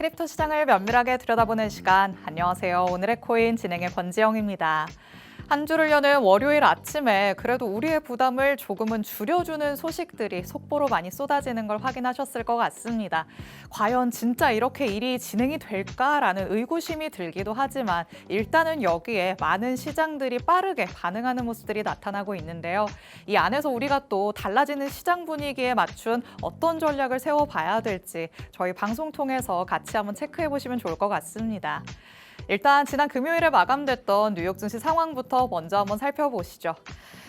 크립토 시장을 면밀하게 들여다보는 시간. 안녕하세요. 오늘의 코인 진행의 권지영입니다. 한 주를 여는 월요일 아침에 그래도 우리의 부담을 조금은 줄여주는 소식들이 속보로 많이 쏟아지는 걸 확인하셨을 것 같습니다. 과연 진짜 이렇게 일이 진행이 될까라는 의구심이 들기도 하지만 일단은 여기에 많은 시장들이 빠르게 반응하는 모습들이 나타나고 있는데요. 이 안에서 우리가 또 달라지는 시장 분위기에 맞춘 어떤 전략을 세워봐야 될지 저희 방송 통해서 같이 한번 체크해 보시면 좋을 것 같습니다. 일단 지난 금요일에 마감됐던 뉴욕 증시 상황부터 먼저 한번 살펴보시죠.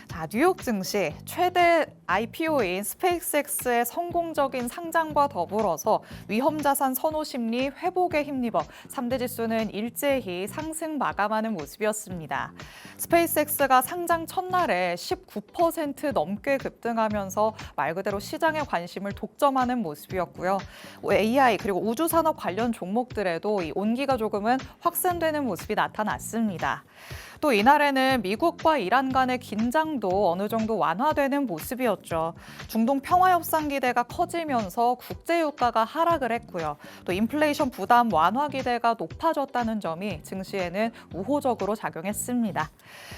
자, 뉴욕 증시 최대 IPO인 스페이스X의 성공적인 상장과 더불어서 위험자산 선호 심리 회복에 힘입어 3대 지수는 일제히 상승 마감하는 모습이었습니다. 스페이스X가 상장 첫날에 19% 넘게 급등하면서 말 그대로 시장의 관심을 독점하는 모습이었고요. AI 그리고 우주산업 관련 종목들에도 이 온기가 조금은 확산되는 모습이 나타났습니다. 또 이날에는 미국과 이란 간의 긴장도 어느 정도 완화되는 모습이었죠. 중동 평화 협상 기대가 커지면서 국제 유가가 하락을 했고요. 또 인플레이션 부담 완화 기대가 높아졌다는 점이 증시에는 우호적으로 작용했습니다.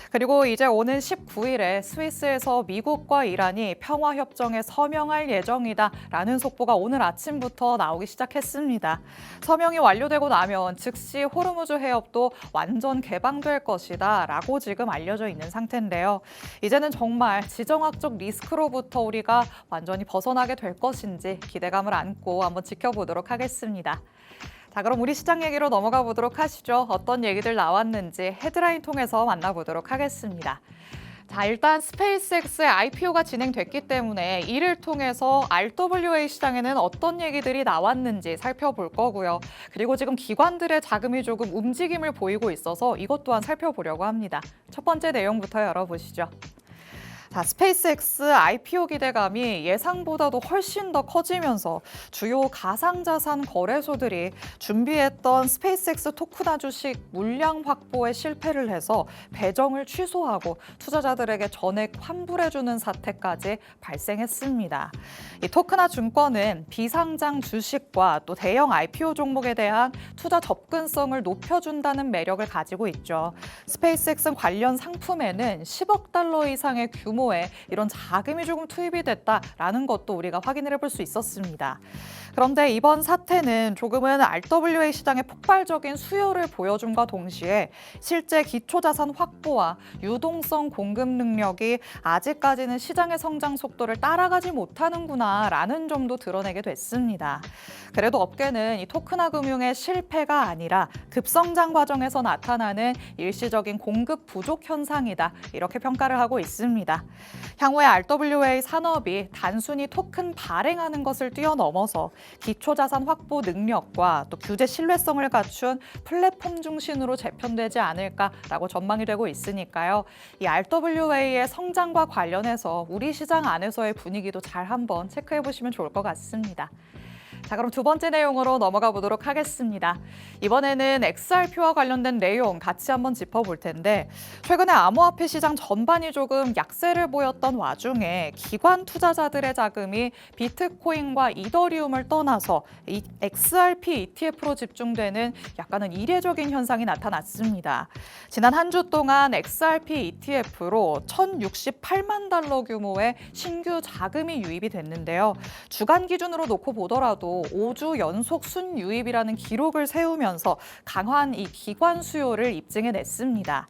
그리고 이제 오는 19일에 스위스에서 미국과 이란이 평화 협정에 서명할 예정이다라는 속보가 오늘 아침부터 나오기 시작했습니다. 서명이 완료되고 나면 즉시 호르무즈 해협도 완전 개방될 것이다. 라고 지금 알려져 있는 상태인데요. 이제는 정말 지정학적 리스크로부터 우리가 완전히 벗어나게 될 것인지 기대감을 안고 한번 지켜보도록 하겠습니다. 자, 그럼 우리 시장 얘기로 넘어가 보도록 하시죠. 어떤 얘기들 나왔는지 헤드라인 통해서 만나보도록 하겠습니다. 자, 일단 스페이스X의 IPO가 진행됐기 때문에 이를 통해서 RWA 시장에는 어떤 얘기들이 나왔는지 살펴볼 거고요. 그리고 지금 기관들의 자금이 조금 움직임을 보이고 있어서 이것 또한 살펴보려고 합니다. 첫 번째 내용부터 열어보시죠. 자, 스페이스X IPO 기대감이 예상보다도 훨씬 더 커지면서 주요 가상자산 거래소들이 준비했던 스페이스X 토크나 주식 물량 확보에 실패를 해서 배정을 취소하고 투자자들에게 전액 환불해주는 사태까지 발생했습니다. 이 토크나 증권은 비상장 주식과 또 대형 IPO 종목에 대한 투자 접근성을 높여준다는 매력을 가지고 있죠. 스페이스X 관련 상품에는 10억 달러 이상의 규모의 이런 자금이 조금 투입이 됐다라는 것도 우리가 확인을 해볼 수 있었습니다. 그런데 이번 사태는 조금은 RWA 시장의 폭발적인 수요를 보여줌과 동시에 실제 기초자산 확보와 유동성 공급 능력이 아직까지는 시장의 성장 속도를 따라가지 못하는구나라는 점도 드러내게 됐습니다. 그래도 업계는 이 토크나 금융의 실패가 아니라 급성장 과정에서 나타나는 일시적인 공급 부족 현상이다. 이렇게 평가를 하고 있습니다. 향후에 RWA 산업이 단순히 토큰 발행하는 것을 뛰어넘어서 기초자산 확보 능력과 또 규제 신뢰성을 갖춘 플랫폼 중심으로 재편되지 않을까라고 전망이 되고 있으니까요. 이 RWA의 성장과 관련해서 우리 시장 안에서의 분위기도 잘 한번 체크해 보시면 좋을 것 같습니다. 자, 그럼 두 번째 내용으로 넘어가 보도록 하겠습니다. 이번에는 XRP와 관련된 내용 같이 한번 짚어볼 텐데 최근에 암호화폐 시장 전반이 조금 약세를 보였던 와중에 기관 투자자들의 자금이 비트코인과 이더리움을 떠나서 이 XRP ETF로 집중되는 약간은 이례적인 현상이 나타났습니다. 지난 한 주 동안 XRP ETF로 1,068만 달러 규모의 신규 자금이 유입이 됐는데요. 주간 기준으로 놓고 보더라도 5주 연속 순유입이라는 기록을 세우면서 강한 이 기관 수요를 입증해냈습니다.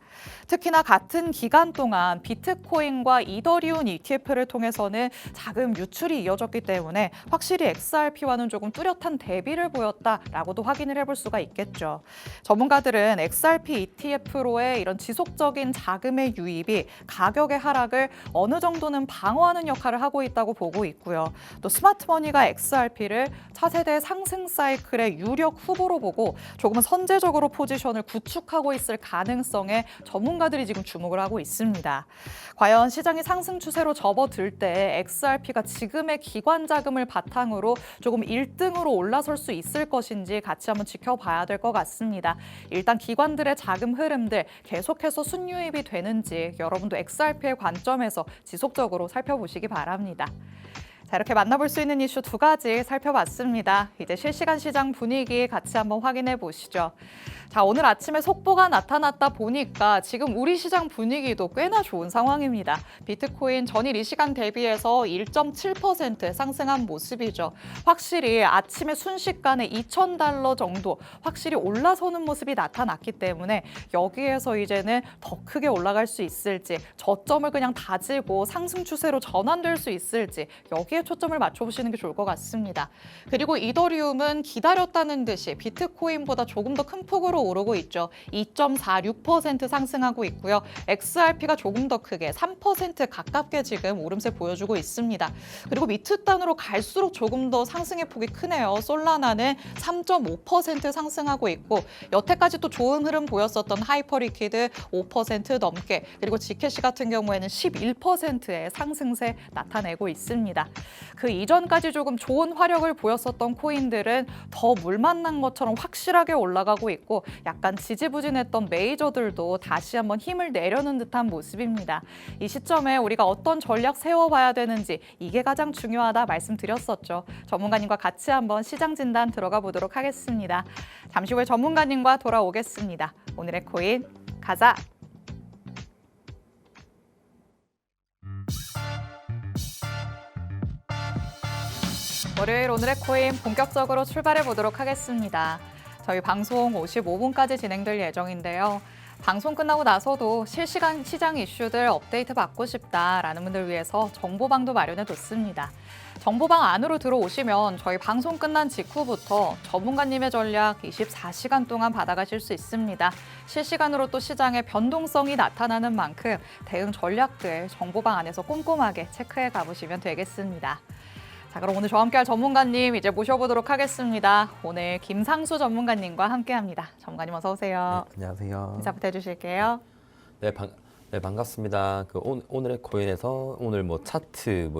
특히나 같은 기간 동안 비트코인과 이더리움 ETF를 통해서는 자금 유출이 이어졌기 때문에 확실히 XRP와는 조금 뚜렷한 대비를 보였다라고도 확인을 해볼 수가 있겠죠. 전문가들은 XRP ETF로의 이런 지속적인 자금의 유입이 가격의 하락을 어느 정도는 방어하는 역할을 하고 있다고 보고 있고요. 또 스마트머니가 XRP를 차세대 상승 사이클의 유력 후보로 보고 조금은 선제적으로 포지션을 구축하고 있을 가능성에 전문가들이 지금 주목을 하고 있습니다. 과연 시장이 상승 추세로 접어들 때 XRP가 지금의 기관 자금을 바탕으로 조금 1등으로 올라설 수 있을 것인지 같이 한번 지켜봐야 될 것 같습니다. 일단 기관들의 자금 흐름들 계속해서 순유입이 되는지 여러분도 XRP의 관점에서 지속적으로 살펴보시기 바랍니다. 자, 이렇게 만나볼 수 있는 이슈 두 가지 살펴봤습니다. 이제 실시간 시장 분위기 같이 한번 확인해 보시죠. 자, 오늘 아침에 속보가 나타났다 보니까 지금 우리 시장 분위기도 꽤나 좋은 상황입니다. 비트코인 전일 이 시간 대비해서 1.7% 상승한 모습이죠. 확실히 아침에 순식간에 $2,000 정도 확실히 올라서는 모습이 나타났기 때문에 여기에서 이제는 더 크게 올라갈 수 있을지, 저점을 그냥 다지고 상승 추세로 전환될 수 있을지 여기에 초점을 맞춰보시는 게 좋을 것 같습니다. 그리고 이더리움은 기다렸다는 듯이 비트코인보다 조금 더 큰 폭으로 오르고 있죠. 2.46% 상승하고 있고요. XRP가 조금 더 크게 3% 가깝게 지금 오름세 보여주고 있습니다. 그리고 밑으 단으로 갈수록 조금 더 상승의 폭이 크네요. 솔라나는 3.5% 상승하고 있고 여태까지 또 좋은 흐름 보였었던 하이퍼리퀴드 5% 넘게, 그리고 지캐시 같은 경우에는 11%의 상승세 나타내고 있습니다. 그 이전까지 조금 좋은 화력을 보였었던 코인들은 더 물 만난 것처럼 확실하게 올라가고 있고 약간 지지부진했던 메이저들도 다시 한번 힘을 내려는 듯한 모습입니다. 이 시점에 우리가 어떤 전략 세워봐야 되는지 이게 가장 중요하다 말씀드렸었죠. 전문가님과 같이 한번 시장 진단 들어가 보도록 하겠습니다. 잠시 후에 전문가님과 돌아오겠습니다. 오늘의 코인 가자! 월요일 오늘의 코인 본격적으로 출발해 보도록 하겠습니다. 저희 방송 55분까지 진행될 예정인데요. 방송 끝나고 나서도 실시간 시장 이슈들 업데이트 받고 싶다라는 분들 위해서 정보방도 마련해 뒀습니다. 정보방 안으로 들어오시면 저희 방송 끝난 직후부터 전문가님의 전략 24시간 동안 받아가실 수 있습니다. 실시간으로 또 시장의 변동성이 나타나는 만큼 대응 전략들 정보방 안에서 꼼꼼하게 체크해 가보시면 되겠습니다. 자, 그럼 오늘 저와 함께할 전문가님 이제 모셔보도록 하겠습니다. 오늘 김상수 전문가님과 함께합니다. 전문가님 어서 오세요. 네, 안녕하세요. 인사부터 해주실게요. 네, 반갑습니다. 오늘의 코인에서 오늘 차트,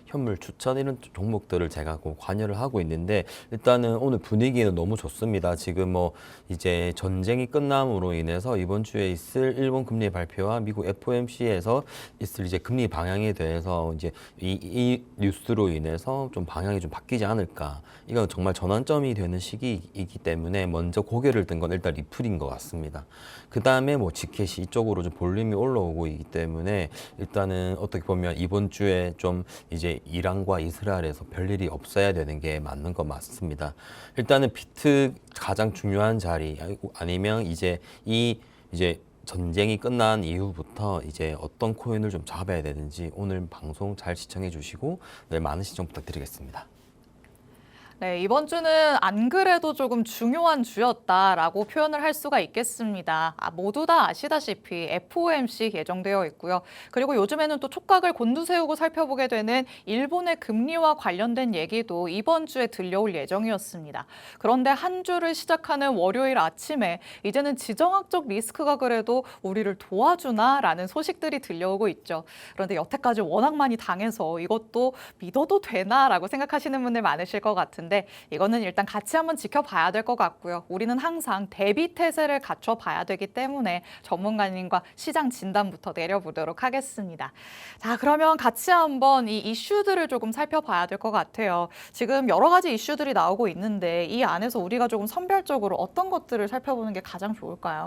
현물 추천 이런 종목들을 제가 관여를 하고 있는데 일단은 오늘 분위기는 너무 좋습니다. 지금 이제 전쟁이 끝남으로 인해서 이번 주에 있을 일본 금리 발표와 미국 FOMC에서 있을 이제 금리 방향에 대해서 이제 이 뉴스로 인해서 좀 방향이 좀 바뀌지 않을까. 이건 정말 전환점이 되는 시기이기 때문에 먼저 고개를 든 건 일단 리플인 것 같습니다. 그 다음에 지켓이 이쪽으로 좀 볼륨이 올라오고 있기 때문에 일단은 어떻게 보면 이번 주에 좀 이제 이란과 이스라엘에서 별일이 없어야 되는 게 맞는 것 맞습니다. 일단은 비트 가장 중요한 자리 아니면 이제 전쟁이 끝난 이후부터 이제 어떤 코인을 좀 잡아야 되는지 오늘 방송 잘 시청해 주시고 많은 시청 부탁드리겠습니다. 네, 이번 주는 안 그래도 조금 중요한 주였다라고 표현을 할 수가 있겠습니다. 모두 다 아시다시피 FOMC 예정되어 있고요. 그리고 요즘에는 또 촉각을 곤두세우고 살펴보게 되는 일본의 금리와 관련된 얘기도 이번 주에 들려올 예정이었습니다. 그런데 한 주를 시작하는 월요일 아침에 이제는 지정학적 리스크가 그래도 우리를 도와주나라는 소식들이 들려오고 있죠. 그런데 여태까지 워낙 많이 당해서 이것도 믿어도 되나라고 생각하시는 분들 많으실 것 같은데 이거는 일단 같이 한번 지켜봐야 될 것 같고요. 우리는 항상 대비 태세를 갖춰봐야 되기 때문에 전문가님과 시장 진단부터 내려보도록 하겠습니다. 자, 그러면 같이 한번 이 이슈들을 조금 살펴봐야 될 것 같아요. 지금 여러 가지 이슈들이 나오고 있는데 이 안에서 우리가 조금 선별적으로 어떤 것들을 살펴보는 게 가장 좋을까요?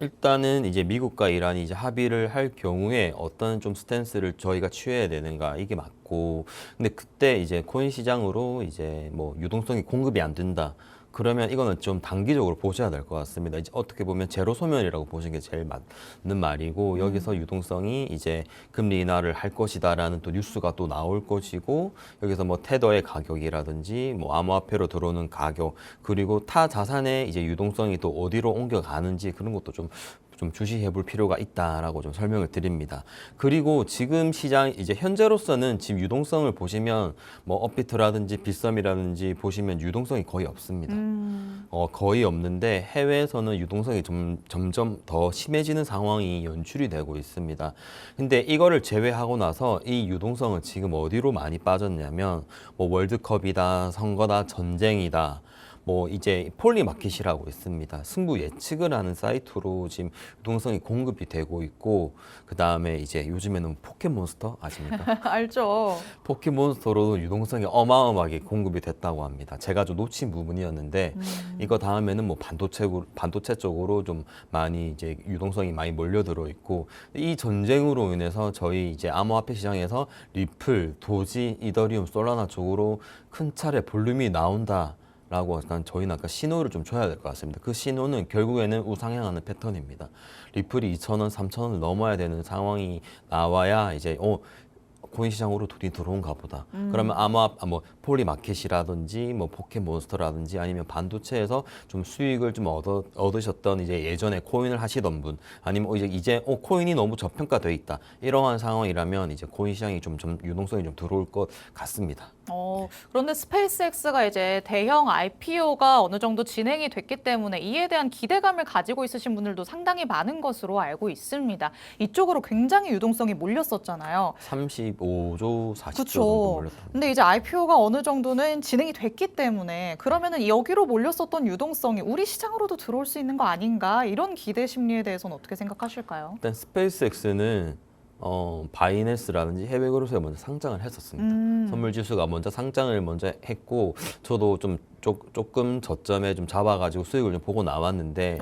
일단은 이제 미국과 이란이 이제 합의를 할 경우에 어떤 좀 스탠스를 저희가 취해야 되는가 이게 맞고, 근데 그때 이제 코인 시장으로 이제 유동성이 공급이 안 된다. 그러면 이거는 좀 단기적으로 보셔야 될 것 같습니다. 이제 어떻게 보면 제로 소멸이라고 보시는 게 제일 맞는 말이고, 여기서 유동성이 이제 금리 인하를 할 것이다라는 또 뉴스가 또 나올 것이고, 여기서 테더의 가격이라든지 암호화폐로 들어오는 가격, 그리고 타 자산의 이제 유동성이 또 어디로 옮겨가는지 그런 것도 좀 주시해 볼 필요가 있다라고 좀 설명을 드립니다. 그리고 지금 시장 이제 현재로서는 지금 유동성을 보시면 업비트라든지 빗썸이라든지 보시면 유동성이 거의 없습니다. 거의 없는데 해외에서는 유동성이 점점 더 심해지는 상황이 연출이 되고 있습니다. 근데 이거를 제외하고 나서 이 유동성은 지금 어디로 많이 빠졌냐면 월드컵이다, 선거다, 전쟁이다, 뭐 이제 폴리마켓이라고 있습니다. 승부 예측을 하는 사이트로 지금 유동성이 공급이 되고 있고, 그 다음에 이제 요즘에는 포켓몬스터 아십니까? 알죠. 포켓몬스터로도 유동성이 어마어마하게 공급이 됐다고 합니다. 제가 좀 놓친 부분이었는데 이거 다음에는 뭐 반도체 쪽으로 좀 많이 이제 유동성이 많이 몰려들어 있고, 이 전쟁으로 인해서 저희 이제 암호화폐 시장에서 리플, 도지, 이더리움, 솔라나 쪽으로 큰 차례 볼륨이 나온다. 라고 일단 저희는 아까 신호를 좀 줘야 될 것 같습니다. 그 신호는 결국에는 우상향하는 패턴입니다. 리플이 2,000원, 3,000원을 넘어야 되는 상황이 나와야 이제 코인 시장으로 돈이 들어온가 보다. 그러면 아마 뭐 폴리마켓이라든지 뭐 포켓몬스터라든지 아니면 반도체에서 좀 수익을 좀 얻으셨던 이제 예전에 코인을 하시던 분, 아니면 이제 코인이 너무 저평가돼 있다, 이러한 상황이라면 이제 코인 시장이 좀 유동성이 좀 들어올 것 같습니다. 그런데 스페이스X가 이제 대형 IPO가 어느 정도 진행이 됐기 때문에 이에 대한 기대감을 가지고 있으신 분들도 상당히 많은 것으로 알고 있습니다. 이쪽으로 굉장히 유동성이 몰렸었잖아요. 35조, 40조 그쵸. 정도 몰렸다. 근데 이제 IPO가 어느 정도는 진행이 됐기 때문에 그러면은 여기로 몰렸었던 유동성이 우리 시장으로도 들어올 수 있는 거 아닌가? 이런 기대 심리에 대해서는 어떻게 생각하실까요? 일단 스페이스X는 바이낸스라든지 해외 거래소에 먼저 상장을 했었습니다. 선물 지수가 먼저 상장을 먼저 했고, 저도 좀 조금 저점에 좀 잡아가지고 수익을 좀 보고 나왔는데,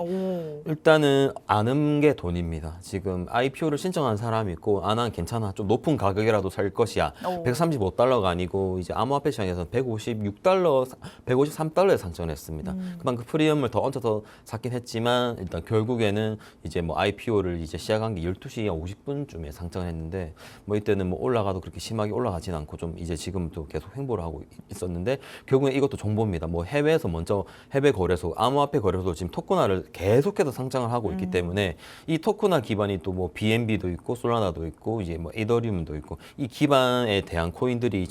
일단은 아는 게 돈입니다. 지금 IPO를 신청한 사람이 있고, 난 괜찮아, 좀 높은 가격이라도 살 것이야. 135달러가 아니고 이제 암호화폐 시장에서는 156달러, 153달러에 상장을 했습니다. 그만큼 프리미엄을 더 얹어서 샀긴 했지만, 일단 결국에는 이제 뭐 IPO를 이제 시작한 게 12시 50분쯤에 상장을 했는데, 뭐 이때는 뭐 올라가도 그렇게 심하게 올라가진 않고 좀 이제 지금도 계속 횡보를 하고 있었는데, 결국엔 이것도 정보입니다. 뭐 해외에서 먼저 해외 거래소, 암호화폐 거래소 지금 토코나를 계속해서 상장을 하고 있기 때문에, 이 토코나 기반이 또 뭐 BNB도 있고 솔라나도 있고 이제 뭐 이더리움도 있고, 이 기반에 대한 코인들이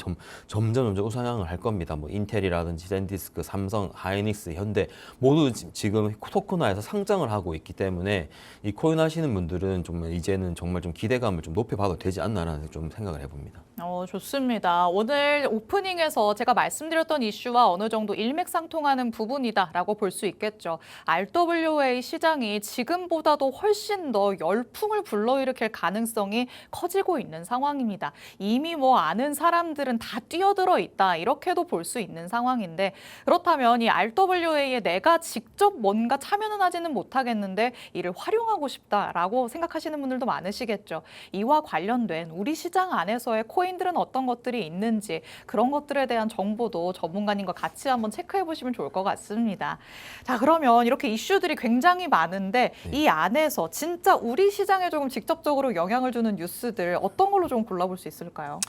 점점 우상향을 할 겁니다. 뭐 인텔이라든지 샌디스크, 삼성, 하이닉스, 현대 모두 지금 토코나에서 상장을 하고 있기 때문에, 이 코인 하시는 분들은 정말 이제는 정말 좀 기대감을 좀 높여봐도 되지 않나라는 좀 생각을 해봅니다. 좋습니다. 오늘 오프닝에서 제가 말씀드렸던 이슈와 어느 정도 일맥상통하는 부분이다라고 볼 수 있겠죠. RWA 시장이 지금보다도 훨씬 더 열풍을 불러일으킬 가능성이 커지고 있는 상황입니다. 이미 뭐 아는 사람들은 다 뛰어들어 있다, 이렇게도 볼 수 있는 상황인데, 그렇다면 이 RWA에 내가 직접 뭔가 참여는 하지는 못하겠는데 이를 활용하고 싶다라고 생각하시는 분들도 많으시겠죠. 이와 관련된 우리 시장 안에서의 코인들은 어떤 것들이 있는지, 그런 것들에 대한 정보도 전문가님과 같이 한번 체크해 보시면 좋을 것 같습니다. 자, 그러면 이렇게 이슈들이 굉장히 많은데 이 안에서 진짜 우리 시장에 조금 직접적으로 영향을 주는 뉴스들 어떤 걸로 좀 골라볼 수 있을까요?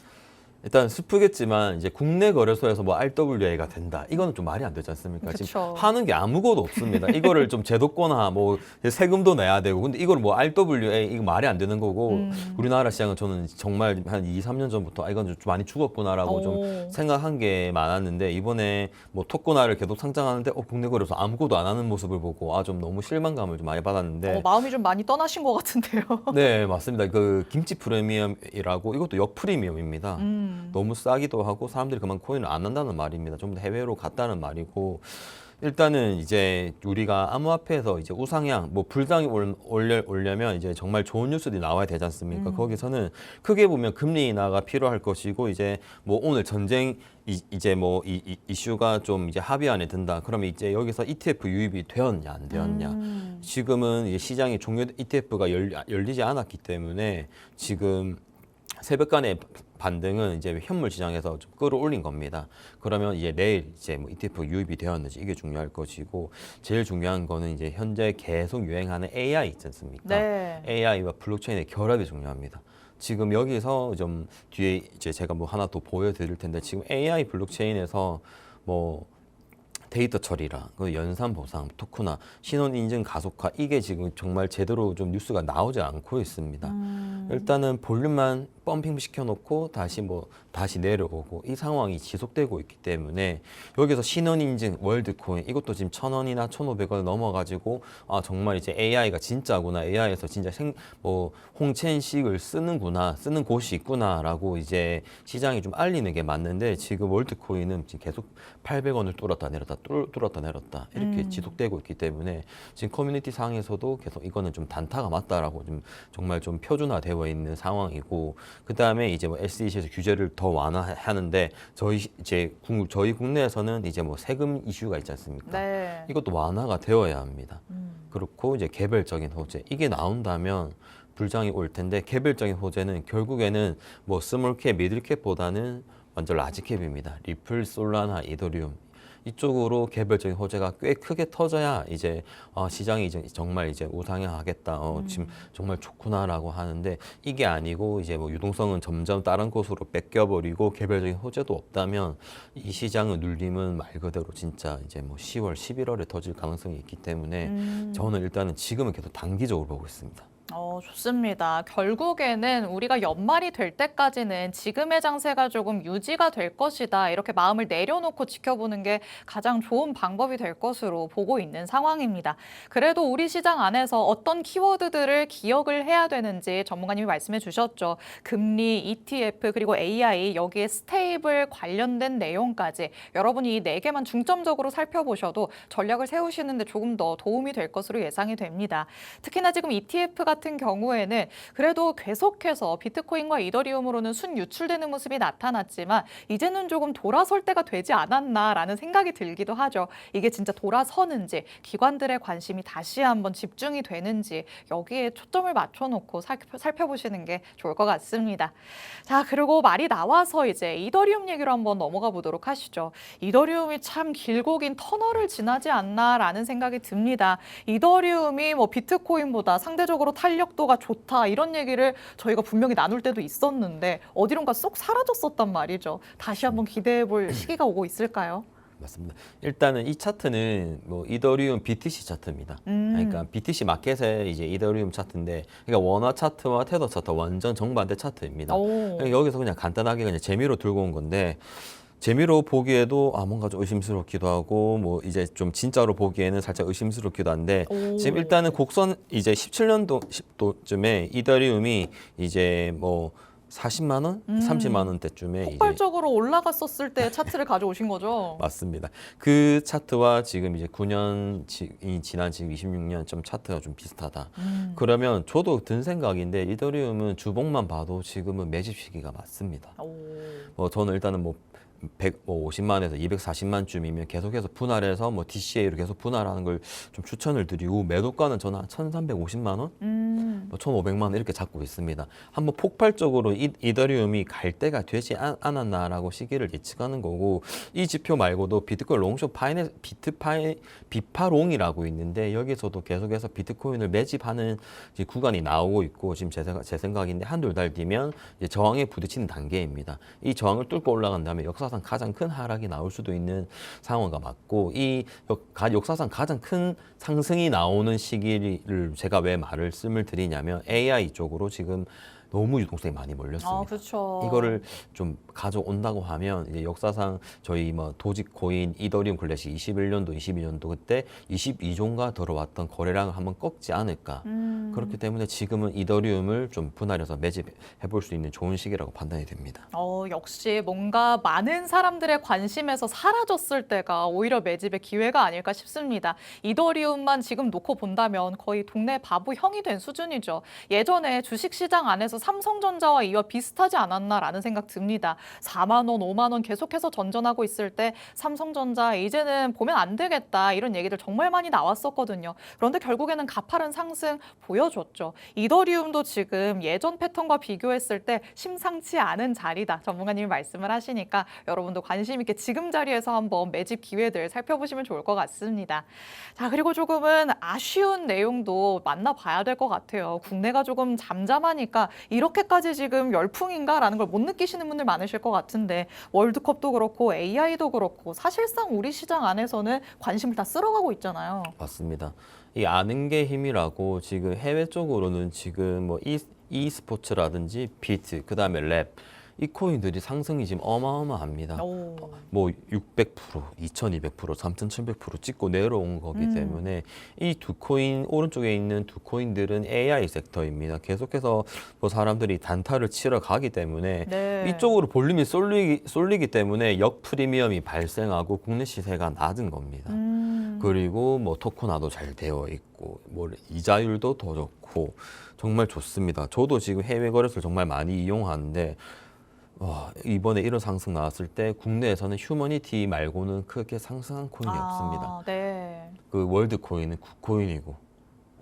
일단 슬프겠지만 이제 국내 거래소에서 뭐 RWA가 된다, 이거는 좀 말이 안 되지 않습니까? 그쵸. 지금 하는 게 아무것도 없습니다. 이거를 좀 제도권화, 뭐 세금도 내야 되고, 근데 이걸 뭐 RWA 이거 말이 안 되는 거고, 우리나라 시장은 저는 정말 한 2, 3년 전부터 이건 좀 많이 죽었구나라고 좀 생각한 게 많았는데, 이번에 뭐 토코나를 계속 상장하는데 국내 거래소 아무것도 안 하는 모습을 보고 좀 너무 실망감을 좀 많이 받았는데, 마음이 좀 많이 떠나신 것 같은데요. 네, 맞습니다. 그 김치 프리미엄이라고, 이것도 역프리미엄입니다. 너무 싸기도 하고 사람들이 그만 코인을 안 한다는 말입니다. 좀 더 해외로 갔다는 말이고, 일단은 이제 우리가 암호화폐에서 이제 우상향, 뭐 불상이 오려면 이제 정말 좋은 뉴스들이 나와야 되지 않습니까? 거기서는 크게 보면 금리 인하가 필요할 것이고, 이제 뭐 오늘 전쟁 이제 뭐 이슈가 좀 이제 합의 안에 든다. 그러면 이제 여기서 ETF 유입이 되었냐 안 되었냐. 지금은 이제 시장이 종료 ETF가 열리지 않았기 때문에 지금 새벽간의 반등은 이제 현물 시장에서 좀 끌어올린 겁니다. 그러면 이제 내일 이제 뭐 ETF 유입이 되었는지 이게 중요할 것이고, 제일 중요한 거는 이제 현재 계속 유행하는 AI 있지 않습니까? 네. AI와 블록체인의 결합이 중요합니다. 지금 여기서 좀 뒤에 이제 제가 뭐 하나 또 보여드릴 텐데, 지금 AI 블록체인에서 뭐 데이터 처리랑 그 연산 보상, 토크나 신원 인증 가속화, 이게 지금 정말 제대로 좀 뉴스가 나오지 않고 있습니다. 일단은 볼륨만 펌핑 시켜놓고 다시 내려오고, 이 상황이 지속되고 있기 때문에 여기서 신원 인증 월드코인 이것도 지금 1,000원이나 1,500원 넘어가지고 정말 이제 AI가 진짜구나, AI에서 진짜 홍첸식을 쓰는 곳이 있구나라고 이제 시장이 좀 알리는 게 맞는데, 지금 월드코인은 지금 계속 800원을 뚫었다 내렸다 뚫었다 내렸다 이렇게 지속되고 있기 때문에 지금 커뮤니티 상에서도 계속 이거는 좀 단타가 맞다라고 좀 정말 좀 표준화되어 있는 상황이고 그 다음에 이제 뭐 LCC에서 규제를 더 완화하는데 저희 국내에서는 이제 뭐 세금 이슈가 있지 않습니까? 네. 이것도 완화가 되어야 합니다. 그렇고 이제 개별적인 호재 이게 나온다면 불장이 올 텐데 개별적인 호재는 결국에는 뭐 스몰캡, 미들캡보다는 완전 라지캡입니다. 리플, 솔라나, 이더리움 이쪽으로 개별적인 호재가 꽤 크게 터져야 이제 시장이 이제 정말 이제 우상향하겠다. 지금 정말 좋구나라고 하는데 이게 아니고 이제 뭐 유동성은 점점 다른 곳으로 뺏겨버리고 개별적인 호재도 없다면 이 시장의 눌림은 말 그대로 진짜 이제 뭐 10월, 11월에 터질 가능성이 있기 때문에 저는 일단은 지금은 계속 단기적으로 보고 있습니다. 좋습니다. 결국에는 우리가 연말이 될 때까지는 지금의 장세가 조금 유지가 될 것이다. 이렇게 마음을 내려놓고 지켜보는 게 가장 좋은 방법이 될 것으로 보고 있는 상황입니다. 그래도 우리 시장 안에서 어떤 키워드들을 기억을 해야 되는지 전문가님이 말씀해 주셨죠. 금리, ETF, 그리고 AI, 여기에 스테이블 관련된 내용까지 여러분이 이 네 개만 중점적으로 살펴보셔도 전략을 세우시는데 조금 더 도움이 될 것으로 예상이 됩니다. 특히나 지금 ETF 같은 경우에는 그래도 계속해서 비트코인과 이더리움으로는 순유출되는 모습이 나타났지만 이제는 조금 돌아설 때가 되지 않았나라는 생각이 들기도 하죠. 이게 진짜 돌아서는지 기관들의 관심이 다시 한번 집중이 되는지 여기에 초점을 맞춰놓고 살펴보시는 게 좋을 것 같습니다. 자, 그리고 말이 나와서 이제 이더리움 얘기로 한번 넘어가 보도록 하시죠. 이더리움이 참 길고 긴 터널을 지나지 않나라는 생각이 듭니다. 이더리움이 뭐 비트코인보다 상대적으로 탄력도가 좋다 이런 얘기를 저희가 분명히 나눌 때도 있었는데 어디론가 쏙 사라졌었단 말이죠. 다시 한번 기대해 볼 시기가 오고 있을까요? 맞습니다. 일단은 이 차트는 뭐 이더리움 BTC 차트입니다. 그러니까 BTC 마켓의 이제 이더리움 차트인데, 그러니까 원화 차트와 테더 차트 완전 정반대 차트입니다. 그러니까 여기서 그냥 간단하게 그냥 재미로 들고 온 건데. 재미로 보기에도 뭔가 좀 의심스럽기도 하고 뭐 이제 좀 진짜로 보기에는 살짝 의심스럽기도 한데 지금 일단은 곡선 이제 17년도쯤에 이더리움이 이제 뭐 40만 원, 30만 원대쯤에 폭발적으로 올라갔었을 때 차트를 가져오신 거죠? 맞습니다. 그 차트와 지금 이제 9년이 지난 지금 26년 좀 차트가 좀 비슷하다. 그러면 저도 든 생각인데 이더리움은 주봉만 봐도 지금은 매집 시기가 맞습니다. 뭐 저는 일단은 뭐 150만에서 240만쯤이면 계속해서 분할해서 뭐 DCA로 계속 분할하는 걸 좀 추천을 드리고 매도가는 저는 한 1,350만 원, 뭐 1,500만 원 이렇게 잡고 있습니다. 한번 폭발적으로 이더리움이 갈 때가 되지 않았나라고 시기를 예측하는 거고 이 지표 말고도 비트코인 롱숏 비파롱이라고 있는데 여기서도 계속해서 비트코인을 매집하는 구간이 나오고 있고 지금 제 생각인데 한두 달 뒤면 이제 저항에 부딪히는 단계입니다. 이 저항을 뚫고 올라간 다음에 역사상 가장 큰 하락이 나올 수도 있는 상황과 맞고 이 역사상 가장 큰 상승이 나오는 시기를 제가 왜 말씀을 드리냐면 AI 쪽으로 지금 너무 유동성이 많이 몰렸습니다. 그렇죠. 이거를 좀 가져온다고 하면 이제 역사상 저희 뭐 도지코인, 이더리움 클래식 21년도, 22년도 그때 22종가 들어왔던 거래량을 한번 꺾지 않을까. 그렇기 때문에 지금은 이더리움을 좀 분할해서 매집해 볼 수 있는 좋은 시기라고 판단이 됩니다. 역시 뭔가 많은 사람들의 관심에서 사라졌을 때가 오히려 매집의 기회가 아닐까 싶습니다. 이더리움만 지금 놓고 본다면 거의 동네 바보 형이 된 수준이죠. 예전에 주식시장 안에서 삼성전자와 이와 비슷하지 않았나라는 생각 듭니다. 4만 원, 5만 원 계속해서 전전하고 있을 때 삼성전자 이제는 보면 안 되겠다 이런 얘기들 정말 많이 나왔었거든요. 그런데 결국에는 가파른 상승 보여줬죠. 이더리움도 지금 예전 패턴과 비교했을 때 심상치 않은 자리다. 전문가님이 말씀을 하시니까 여러분도 관심 있게 지금 자리에서 한번 매집 기회들 살펴보시면 좋을 것 같습니다. 자, 그리고 조금은 아쉬운 내용도 만나봐야 될 것 같아요. 국내가 조금 잠잠하니까 이렇게까지 지금 열풍인가라는 걸 못 느끼시는 분들 많으실 것 같은데 월드컵도 그렇고 AI도 그렇고 사실상 우리 시장 안에서는 관심을 다 쓸어가고 있잖아요. 맞습니다. 이 아는 게 힘이라고 지금 해외 쪽으로는 지금 뭐 e스포츠라든지 비트, 그다음에 랩 이 코인들이 상승이 지금 어마어마합니다. 오. 뭐 600%, 2200%, 3700% 찍고 내려온 거기 때문에 이 두 코인 오른쪽에 있는 두 코인들은 AI 섹터입니다. 계속해서 뭐 사람들이 단타를 치러 가기 때문에 네. 이쪽으로 볼륨이 쏠리기 때문에 역 프리미엄이 발생하고 국내 시세가 낮은 겁니다. 그리고 뭐 토큰화도 잘 되어 있고 뭐 이자율도 더 좋고 정말 좋습니다. 저도 지금 해외 거래소를 정말 많이 이용하는데 이번에 이런 상승 나왔을 때 국내에서는 휴머니티 말고는 크게 상승한 코인이 없습니다. 네. 그 월드 코인은 국코인이고,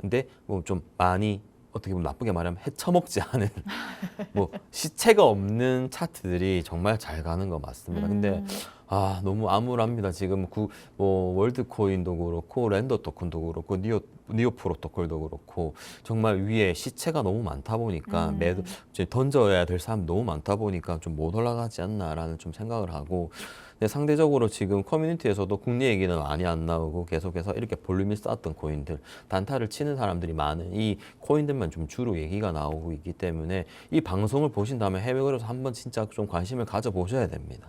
근데 뭐 좀 많이 어떻게 보면 나쁘게 말하면 헤쳐먹지 않은 뭐 시체가 없는 차트들이 정말 잘 가는 거 맞습니다. 근데 너무 암울합니다. 지금 뭐 월드 코인도 그렇고 렌더 토큰도 그렇고 니오 프로토콜도 그렇고 정말 위에 시체가 너무 많다 보니까 이제 던져야 될 사람 너무 많다 보니까 좀 못 올라가지 않나라는 좀 생각을 하고. 근데 상대적으로 지금 커뮤니티에서도 국내 얘기는 많이 안 나오고 계속해서 이렇게 볼륨이 쌓았던 코인들, 단타를 치는 사람들이 많은 이 코인들만 좀 주로 얘기가 나오고 있기 때문에 이 방송을 보신다면 해외 거래소 한번 진짜 좀 관심을 가져보셔야 됩니다.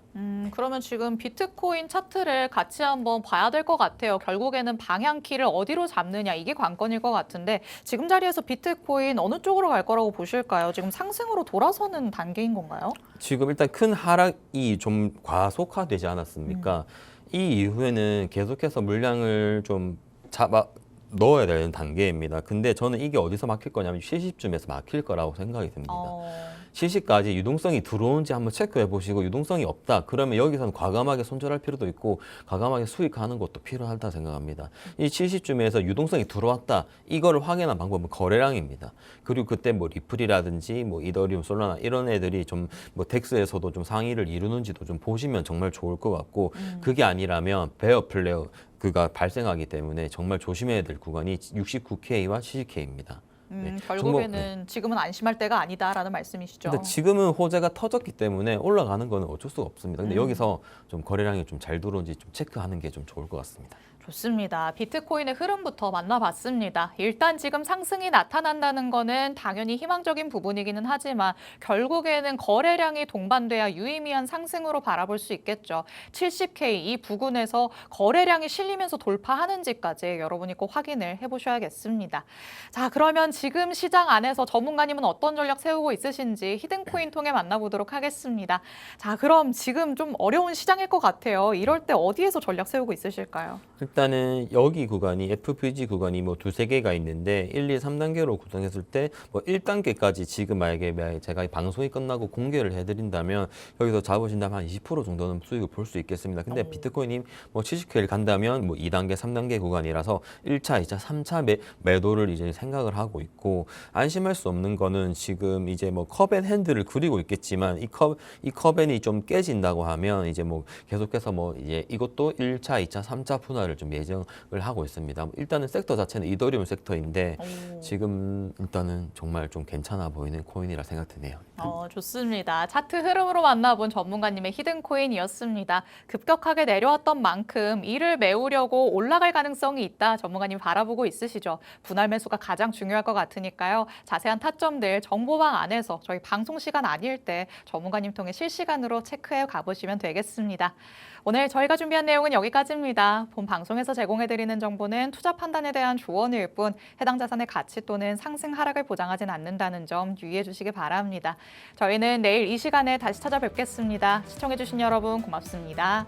그러면 지금 비트코인 차트를 같이 한번 봐야 될 것 같아요. 결국에는 방향키를 어디로 잡느냐 이게 관건일 것 같은데 지금 자리에서 비트코인 어느 쪽으로 갈 거라고 보실까요? 지금 상승으로 돌아서는 단계인 건가요? 지금 일단 큰 하락이 좀 과속화되지 않았습니까? 이 이후에는 계속해서 물량을 좀 잡아 넣어야 되는 단계입니다. 근데 저는 이게 어디서 막힐 거냐면 시시쯤에서 막힐 거라고 생각이 듭니다. 시시까지 유동성이 들어온지 한번 체크해 보시고 유동성이 없다. 그러면 여기서는 과감하게 손절할 필요도 있고 과감하게 수익하는 것도 필요하다 생각합니다. 이 시시쯤에서 유동성이 들어왔다. 이거를 확인한 방법은 거래량입니다. 그리고 그때 뭐 리플이라든지 뭐 이더리움, 솔라나 이런 애들이 좀 뭐 덱스에서도 좀 상위를 이루는지도 좀 보시면 정말 좋을 것 같고 그게 아니라면 베어 플레어 그가 발생하기 때문에 정말 조심해야 될 구간이 69K와 70K입니다. 결국에는 지금은 안심할 때가 아니다라는 말씀이시죠. 근데 지금은 호재가 터졌기 때문에 올라가는 거는 어쩔 수가 없습니다. 근데 여기서 좀 거래량이 좀 잘 들어온지 좀 체크하는 게 좀 좋을 것 같습니다. 좋습니다. 비트코인의 흐름부터 만나봤습니다. 일단 지금 상승이 나타난다는 거는 당연히 희망적인 부분이기는 하지만 결국에는 거래량이 동반돼야 유의미한 상승으로 바라볼 수 있겠죠. 70K 이 부근에서 거래량이 실리면서 돌파하는지까지 여러분이 꼭 확인을 해보셔야겠습니다. 자, 그러면 지금 시장 안에서 전문가님은 어떤 전략 세우고 있으신지 히든코인 통해 만나보도록 하겠습니다. 자, 그럼 지금 좀 어려운 시장일 것 같아요. 이럴 때 어디에서 전략 세우고 있으실까요? 일단은 여기 구간이 FPG 구간이 뭐 두세 개가 있는데 1, 2, 3단계로 구성했을 때 뭐 1단계까지 지금 만약에 제가 이 방송이 끝나고 공개를 해드린다면 여기서 잡으신다면 한 20% 정도는 수익을 볼 수 있겠습니다. 근데 비트코인이 뭐 70K를 간다면 뭐 2단계, 3단계 구간이라서 1차, 2차, 3차 매도를 이제 생각을 하고 있고 안심할 수 없는 거는 지금 이제 뭐 컵앤핸들을 그리고 있겠지만 이 컵앤이 좀 깨진다고 하면 이제 뭐 계속해서 뭐 이제 이것도 1차, 2차, 3차 분할을 좀 예정을 하고 있습니다. 일단은 섹터 자체는 이더리움 섹터인데 지금 일단은 정말 좀 괜찮아 보이는 코인이라 생각드네요. 좋습니다. 차트 흐름으로 만나본 전문가님의 히든코인이었습니다. 급격하게 내려왔던 만큼 이를 메우려고 올라갈 가능성이 있다. 전문가님 바라보고 있으시죠? 분할 매수가 가장 중요할 것 같으니까요. 자세한 타점들 정보방 안에서 저희 방송 시간 아닐 때 전문가님 통해 실시간으로 체크해 가보시면 되겠습니다. 오늘 저희가 준비한 내용은 여기까지입니다. 본 방송에서 제공해드리는 정보는 투자 판단에 대한 조언일 뿐 해당 자산의 가치 또는 상승 하락을 보장하진 않는다는 점 유의해 주시기 바랍니다. 저희는 내일 이 시간에 다시 찾아뵙겠습니다. 시청해주신 여러분 고맙습니다.